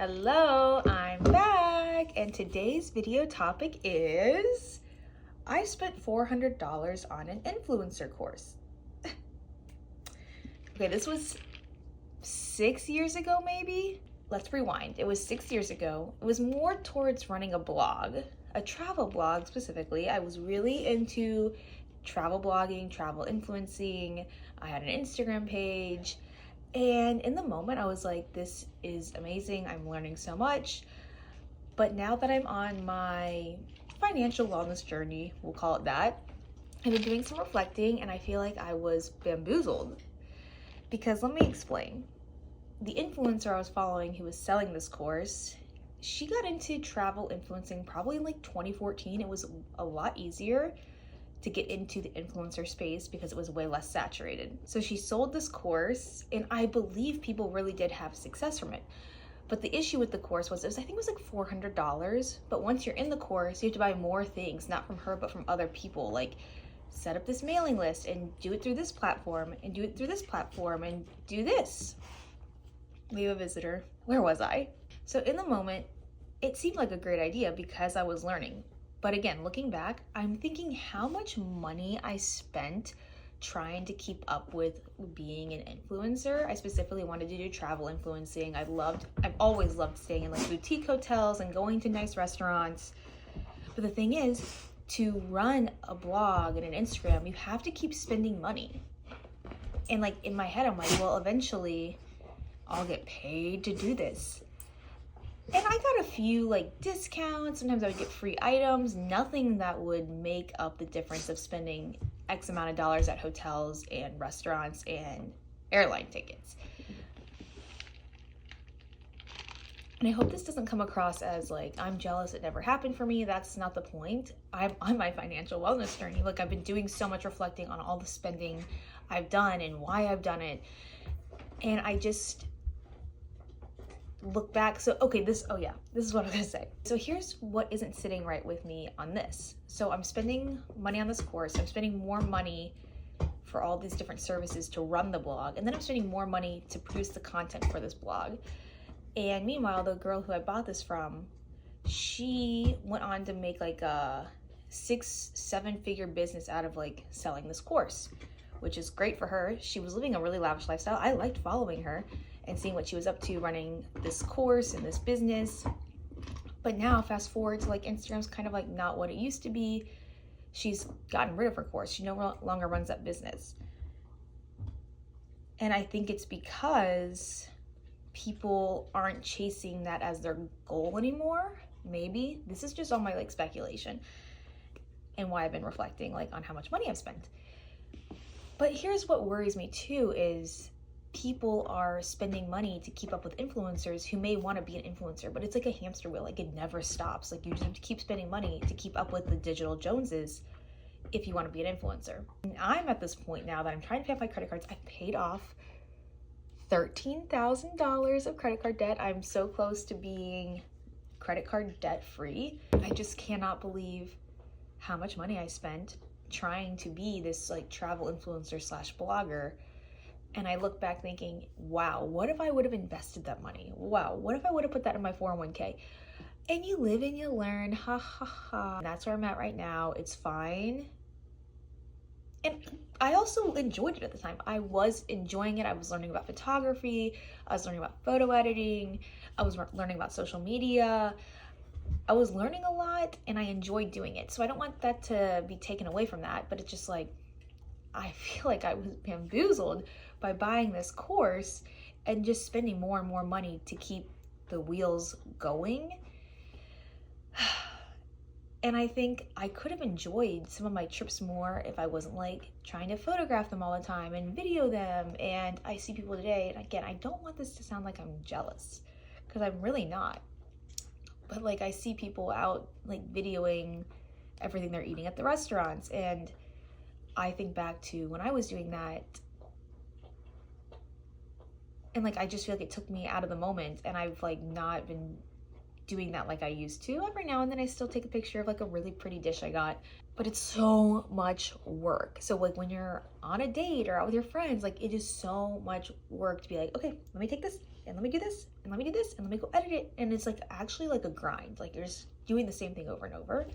Hello, I'm back, and today's video topic is I spent $400 on an influencer course. Okay, this was 6 years ago, maybe? Let's rewind. It was 6 years ago. It was more towards running a blog, a travel blog specifically. I was really into travel blogging, travel influencing. I had an Instagram page. And in the moment, I was like, this is amazing. I'm learning so much. But now that I'm on my financial wellness journey, we'll call it that, I've been doing some reflecting and I feel like I was bamboozled. Because let me explain. The influencer I was following who was selling this course, she got into travel influencing probably in like 2014. It was a lot easier to get into the influencer space because it was way less saturated. So she sold this course and I believe people really did have success from it. But the issue with the course was, I think it was like $400, but once you're in the course, you have to buy more things, not from her, but from other people. Like set up this mailing list and do it through this platform and do it through this platform and do this. We have a visitor. Where was I? So in the moment, it seemed like a great idea because I was learning. But again, looking back, I'm thinking how much money I spent trying to keep up with being an influencer. I specifically wanted to do travel influencing. I've always loved staying in like boutique hotels and going to nice restaurants. But the thing is, to run a blog and an Instagram, you have to keep spending money. And like in my head, I'm like, well, eventually I'll get paid to do this. And I got a few like discounts. Sometimes I would get free items, nothing that would make up the difference of spending X amount of dollars at hotels and restaurants and airline tickets. And I hope this doesn't come across as like, I'm jealous it never happened for me. That's not the point. I'm on my financial wellness journey. Look, I've been doing so much reflecting on all the spending I've done and why I've done it. And I just look back. So, okay, this is what I'm gonna say. So here's what isn't sitting right with me on this. So I'm spending money on this course. I'm spending more money for all these different services to run the blog. And then I'm spending more money to produce the content for this blog. And meanwhile, the girl who I bought this from, she went on to make like a 6-7 figure business out of like selling this course, which is great for her. She was living a really lavish lifestyle. I liked following her and seeing what she was up to running this course and this business. But now fast forward to like Instagram's kind of like not what it used to be. She's gotten rid of her course. She no longer runs that business. And I think it's because people aren't chasing that as their goal anymore. Maybe this is just all my like speculation and why I've been reflecting like on how much money I've spent. But here's what worries me too is people are spending money to keep up with influencers who may want to be an influencer, but it's like a hamster wheel. Like it never stops. Like you just have to keep spending money to keep up with the digital Joneses if you want to be an influencer. And I'm at this point now that I'm trying to pay off my credit cards. I've paid off $13,000 of credit card debt. I'm so close to being credit card debt free. I just cannot believe how much money I spent trying to be this like travel influencer / blogger. And I look back thinking, wow, what if I would have invested that money? Wow, what if I would have put that in my 401k? And you live and you learn, ha ha ha. And that's where I'm at right now. It's fine. And I also enjoyed it at the time. I was enjoying it. I was learning about photography. I was learning about photo editing. I was learning about social media. I was learning a lot and I enjoyed doing it. So I don't want that to be taken away from that, but it's just like, I feel like I was bamboozled by buying this course and just spending more and more money to keep the wheels going. And I think I could have enjoyed some of my trips more if I wasn't like trying to photograph them all the time and video them. And I see people today, and again, I don't want this to sound like I'm jealous because I'm really not. But like I see people out like videoing everything they're eating at the restaurants, and I think back to when I was doing that, and like I just feel like it took me out of the moment, and I've like not been doing that like I used to. Every now and then I still take a picture of like a really pretty dish I got, but it's so much work. So like when you're on a date or out with your friends, like it is so much work to be like, okay, let me take this and let me do this, and let me do this, and let me go edit it. And it's like actually like a grind. Like you're just doing the same thing over and over.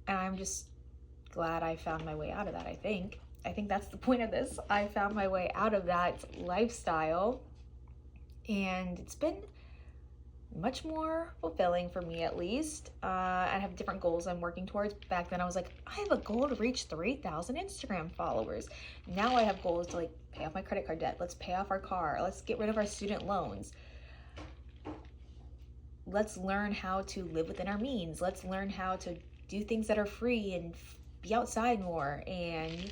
And I'm just glad I found my way out of that, I think. I think that's the point of this. I found my way out of that lifestyle, and it's been much more fulfilling for me, at least. I have different goals I'm working towards. Back then I was like, I have a goal to reach 3,000 Instagram followers. Now I have goals to like pay off my credit card debt. Let's pay off our car. Let's get rid of our student loans. Let's learn how to live within our means. Let's learn how to do things that are free and be outside more and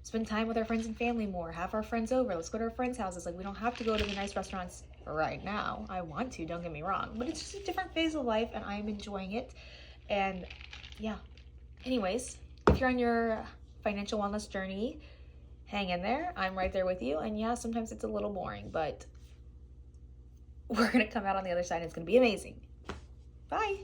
spend time with our friends and family more. Have our friends over. Let's go to our friends' houses. Like, we don't have to go to the nice restaurants right now. I want to, don't get me wrong, but it's just a different phase of life and I'm enjoying it. And yeah, anyways, if you're on your financial wellness journey, hang in there. I'm right there with you. And yeah, sometimes it's a little boring, but we're gonna come out on the other side and it's gonna be amazing. Bye.